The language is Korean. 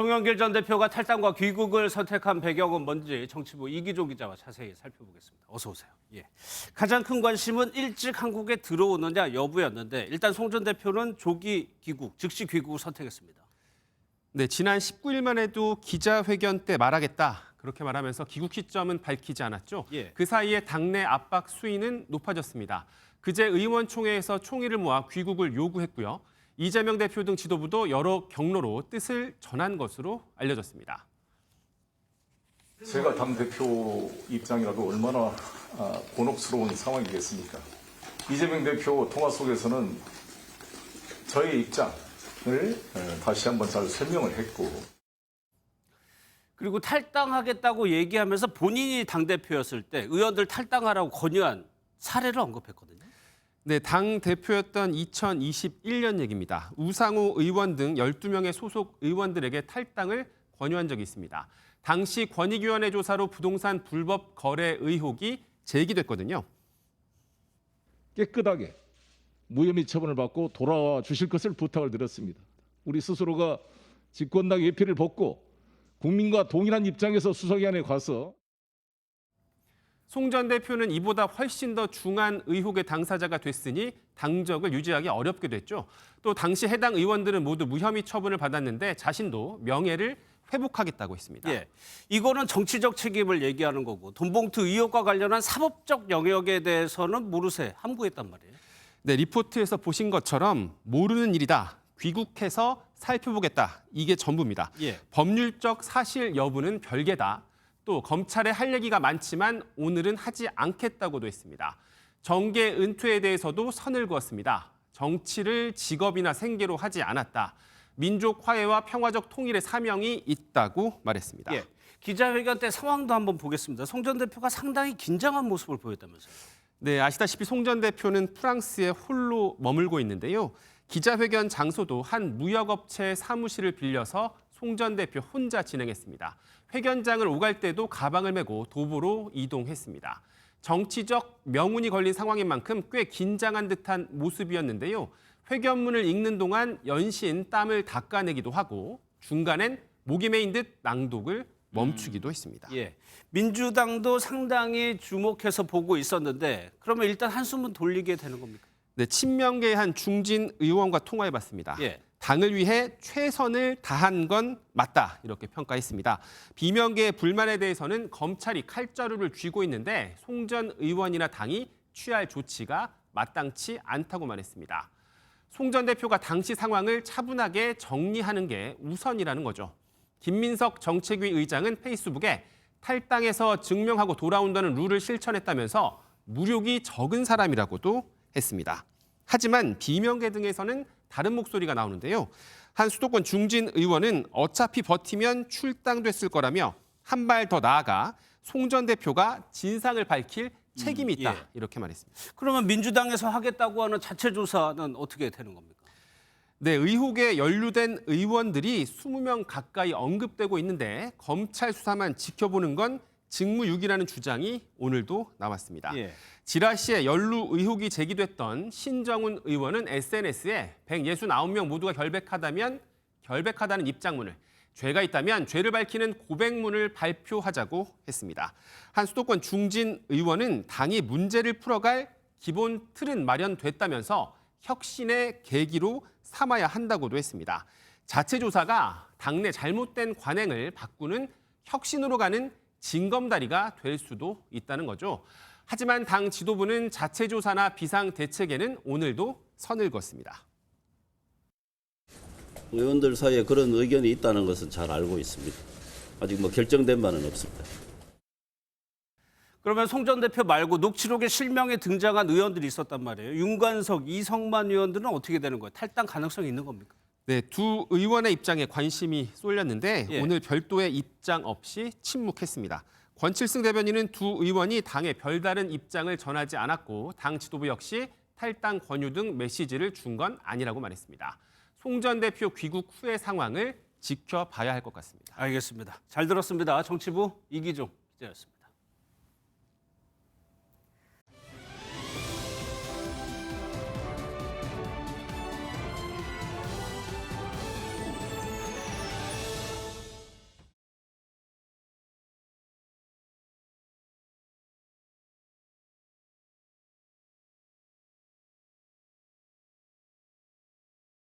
송영길 전 대표가 탈당과 귀국을 선택한 배경은 뭔지 정치부 이기조 기자와 자세히 살펴보겠습니다. 어서 오세요. 예. 가장 큰 관심은 일찍 한국에 들어오느냐 여부였는데 일단 송 전 대표는 조기 귀국, 즉시 귀국을 선택했습니다. 네, 지난 19일만 해도 기자회견 때 말하겠다. 그렇게 말하면서 귀국 시점은 밝히지 않았죠. 예. 그 사이에 당내 압박 수위는 높아졌습니다. 그제 의원총회에서 총의를 모아 귀국을 요구했고요. 이재명 대표 등 지도부도 여러 경로로 뜻을 전한 것으로 알려졌습니다. 제가 당대표 입장이라도 얼마나 곤혹스러운 상황이겠습니까? 이재명 대표 통화 속에서는 저의 입장을 다시 한번 잘 설명을 했고 그리고 탈당하겠다고 얘기하면서 본인이 당대표였을 때 의원들 탈당하라고 권유한 사례를 언급했거든요. 네, 당 대표였던 2021년 얘기입니다. 우상호 의원 등 12명의 소속 의원들에게 탈당을 권유한 적이 있습니다. 당시 권익위원회 조사로 부동산 불법 거래 의혹이 제기됐거든요. 깨끗하게 무혐의 처분을 받고 돌아와 주실 것을 부탁을 드렸습니다. 우리 스스로가 집권당 예필을 벗고 국민과 동일한 입장에서 수사기관에 가서 송 전 대표는 이보다 훨씬 더 중한 의혹의 당사자가 됐으니 당적을 유지하기 어렵게 됐죠. 또 당시 해당 의원들은 모두 무혐의 처분을 받았는데 자신도 명예를 회복하겠다고 했습니다. 예, 이거는 정치적 책임을 얘기하는 거고 돈봉투 의혹과 관련한 사법적 영역에 대해서는 모르쇠 함구했단 말이에요. 네, 리포트에서 보신 것처럼 모르는 일이다. 귀국해서 살펴보겠다. 이게 전부입니다. 예. 법률적 사실 여부는 별개다. 또 검찰에 할 얘기가 많지만 오늘은 하지 않겠다고도 했습니다. 정계 은퇴에 대해서도 선을 그었습니다. 정치를 직업이나 생계로 하지 않았다. 민족 화해와 평화적 통일의 사명이 있다고 말했습니다. 예. 기자회견 때 상황도 한번 보겠습니다. 송 전 대표가 상당히 긴장한 모습을 보였다면서요. 네, 아시다시피 송 전 대표는 프랑스에 홀로 머물고 있는데요. 기자회견 장소도 한 무역업체 사무실을 빌려서 송 전 대표 혼자 진행했습니다. 회견장을 오갈 때도 가방을 메고 도보로 이동했습니다. 정치적 명운이 걸린 상황인 만큼 꽤 긴장한 듯한 모습이었는데요. 회견문을 읽는 동안 연신 땀을 닦아내기도 하고 중간엔 목이 메인 듯 낭독을 멈추기도 했습니다. 예. 민주당도 상당히 주목해서 보고 있었는데 그러면 일단 한숨은 돌리게 되는 겁니까? 네, 친명계의 한 중진 의원과 통화해봤습니다. 예. 당을 위해 최선을 다한 건 맞다 이렇게 평가했습니다. 비명계의 불만에 대해서는 검찰이 칼자루를 쥐고 있는데 송 전 의원이나 당이 취할 조치가 마땅치 않다고 말했습니다. 송 전 대표가 당시 상황을 차분하게 정리하는 게 우선이라는 거죠. 김민석 정책위 의장은 페이스북에 탈당해서 증명하고 돌아온다는 룰을 실천했다면서 무력이 적은 사람이라고도 했습니다. 하지만 비명계 등에서는 다른 목소리가 나오는데요. 한 수도권 중진 의원은 어차피 버티면 출당됐을 거라며 한 발 더 나아가 송 전 대표가 진상을 밝힐 책임이 있다 예. 이렇게 말했습니다. 그러면 민주당에서 하겠다고 하는 자체 조사는 어떻게 되는 겁니까? 네, 의혹에 연루된 의원들이 20명 가까이 언급되고 있는데 검찰 수사만 지켜보는 건 직무유기라는 주장이 오늘도 나왔습니다. 예. 지라시에 연루 의혹이 제기됐던 신정훈 의원은 SNS에 169명 모두가 결백하다는 입장문을, 죄가 있다면 죄를 밝히는 고백문을 발표하자고 했습니다. 한 수도권 중진 의원은 당이 문제를 풀어갈 기본 틀은 마련됐다면서 혁신의 계기로 삼아야 한다고도 했습니다. 자체 조사가 당내 잘못된 관행을 바꾸는 혁신으로 가는 징검다리가 될 수도 있다는 거죠. 하지만 당 지도부는 자체 조사나 비상 대책에는 오늘도 선을 그었습니다. 의원들 사이에 그런 의견이 있다는 것은 잘 알고 있습니다. 아직 결정된 바는 없습니다. 그러면 송 전 대표 말고 녹취록에 실명에 등장한 의원들이 있었단 말이에요. 윤관석, 이성만 의원들은 어떻게 되는 거예요? 탈당 가능성이 있는 겁니까? 네, 두 의원의 입장에 관심이 쏠렸는데 예. 오늘 별도의 입장 없이 침묵했습니다. 권칠승 대변인은 두 의원이 당에 별다른 입장을 전하지 않았고 당 지도부 역시 탈당 권유 등 메시지를 준 건 아니라고 말했습니다. 송 전 대표 귀국 후의 상황을 지켜봐야 할 것 같습니다. 알겠습니다. 잘 들었습니다. 정치부 이기종 기자였습니다.